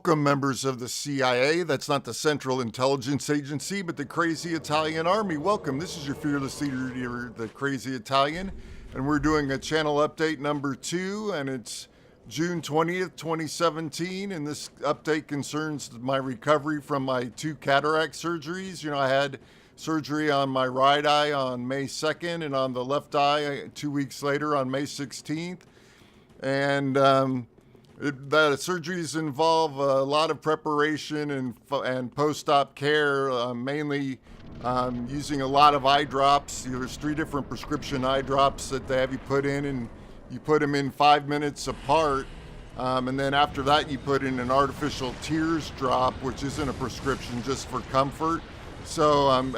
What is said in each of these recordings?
Welcome, members of the CIA. That's not the Central Intelligence Agency, but the Crazy Italian Army. Welcome. This is your fearless leader, the Crazy Italian, and we're doing a channel update number 2, and it's June 20th, 2017, and this update concerns my recovery from my 2 cataract surgeries. I had surgery on my right eye on May 2nd and on the left eye 2 weeks later on May 16th. And the surgeries involve a lot of preparation and post-op care, mainly using a lot of eye drops. There's 3 different prescription eye drops that they have you put in, and you put them in 5 minutes apart. And then after that, you put in an artificial tears drop, which isn't a prescription, just for comfort. So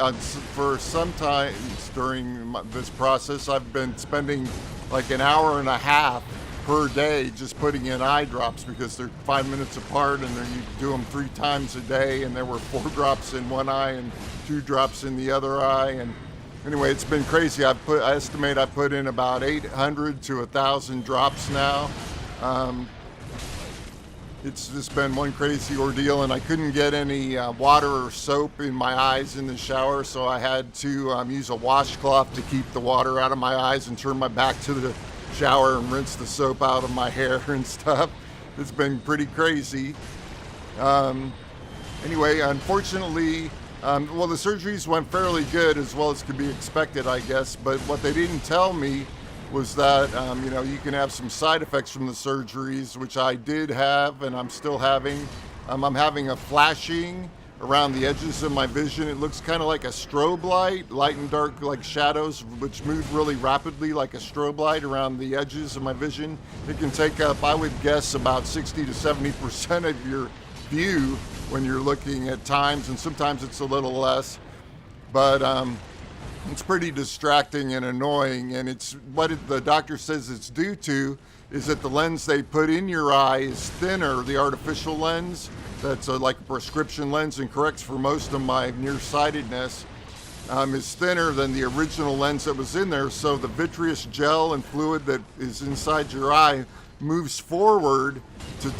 for some time during this process, I've been spending like an hour and a half per day just putting in eye drops, because they're 5 minutes apart, and then you do them 3 times a day, and there were 4 drops in one eye and 2 drops in the other eye. And anyway, it's been crazy. I estimate I put in about 800 to 1,000 drops now. It's just been one crazy ordeal, and I couldn't get any water or soap in my eyes in the shower, so I had to use a washcloth to keep the water out of my eyes and turn my back to the shower and rinse the soap out of my hair and stuff. It's been pretty crazy. Anyway, unfortunately, well, the surgeries went fairly good, as well as could be expected, I guess, but what they didn't tell me was that you can have some side effects from the surgeries, which I did have and I'm still having. I'm having a flashing around the edges of my vision. It looks kind of like a strobe light and dark like shadows, which move really rapidly like a strobe light around the edges of my vision. It can take up, I would guess, about 60 to 70% of your view when you're looking at times, and sometimes it's a little less. But it's pretty distracting and annoying, and it's what the doctor says it's due to is that the lens they put in your eye is thinner. The artificial lens that's like a prescription lens and corrects for most of my nearsightedness is thinner than the original lens that was in there, so the vitreous gel and fluid that is inside your eye moves forward to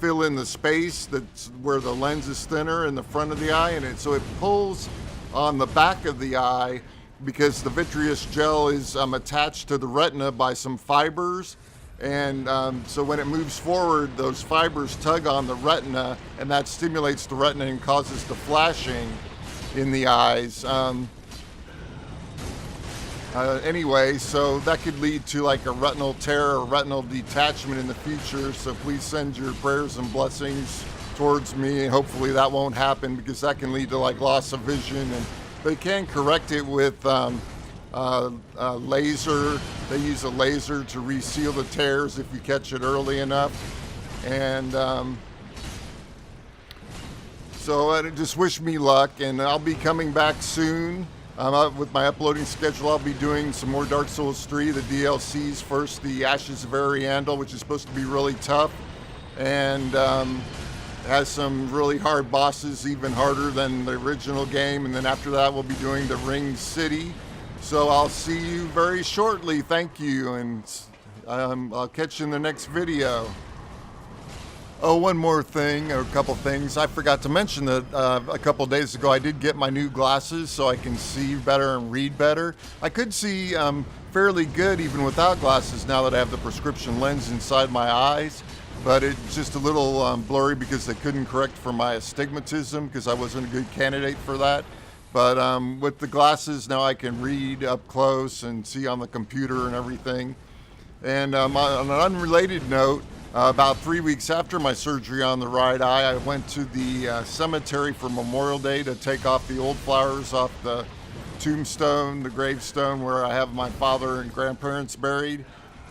fill in the space that's where the lens is thinner in the front of the eye, and so it pulls on the back of the eye, because the vitreous gel is attached to the retina by some fibers, and so when it moves forward, those fibers tug on the retina, and that stimulates the retina and causes the flashing in the eyes. Anyway, so that could lead to like a retinal tear or retinal detachment in the future, so please send your prayers and blessings towards me. Hopefully that won't happen, because that can lead to like loss of vision, and they can correct it with laser. They use a laser to reseal the tears if you catch it early enough. And so just wish me luck, and I'll be coming back soon. With my uploading schedule, I'll be doing some more Dark Souls 3, the DLCs first, the Ashes of Ariandel, which is supposed to be really tough, and has some really hard bosses, even harder than the original game. And then after that, we'll be doing the Ring City. So I'll see you very shortly. Thank you, and I'll catch you in the next video. Oh, one more thing, or a couple things. I forgot to mention that a couple days ago I did get my new glasses so I can see better and read better. I could see fairly good even without glasses now that I have the prescription lens inside my eyes. But it's just a little blurry because they couldn't correct for my astigmatism, because I wasn't a good candidate for that. But with the glasses now, I can read up close and see on the computer and everything. And on an unrelated note, about 3 weeks after my surgery on the right eye, I went to the cemetery for Memorial Day to take off the old flowers off the tombstone, the gravestone where I have my father and grandparents buried,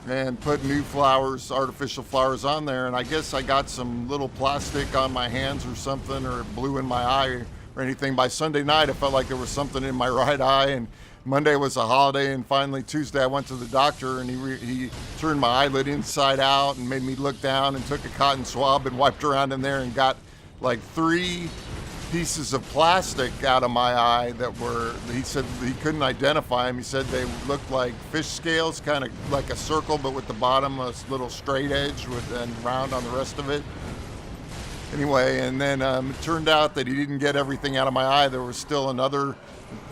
and put new flowers, artificial flowers on there. And I guess I got some little plastic on my hands or something, or it blew in my eye or anything. By Sunday night, I felt like there was something in my right eye, and Monday was a holiday, and finally Tuesday I went to the doctor, and he turned my eyelid inside out and made me look down and took a cotton swab and wiped around in there and got like 3 pieces of plastic out of my eye that were, he said he couldn't identify them. He said they looked like fish scales, kind of like a circle, but with the bottom a little straight edge and round on the rest of it. Anyway, and then it turned out that he didn't get everything out of my eye. There was still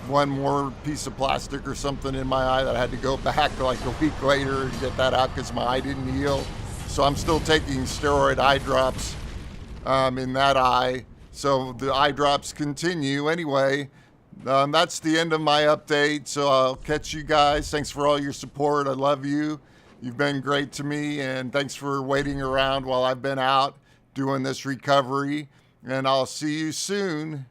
one more piece of plastic or something in my eye that I had to go back like a week later and get that out because my eye didn't heal. So I'm still taking steroid eye drops in that eye. So the eye drops continue. Anyway, that's the end of my update. So I'll catch you guys. Thanks for all your support. I love you. You've been great to me, and thanks for waiting around while I've been out doing this recovery. And I'll see you soon.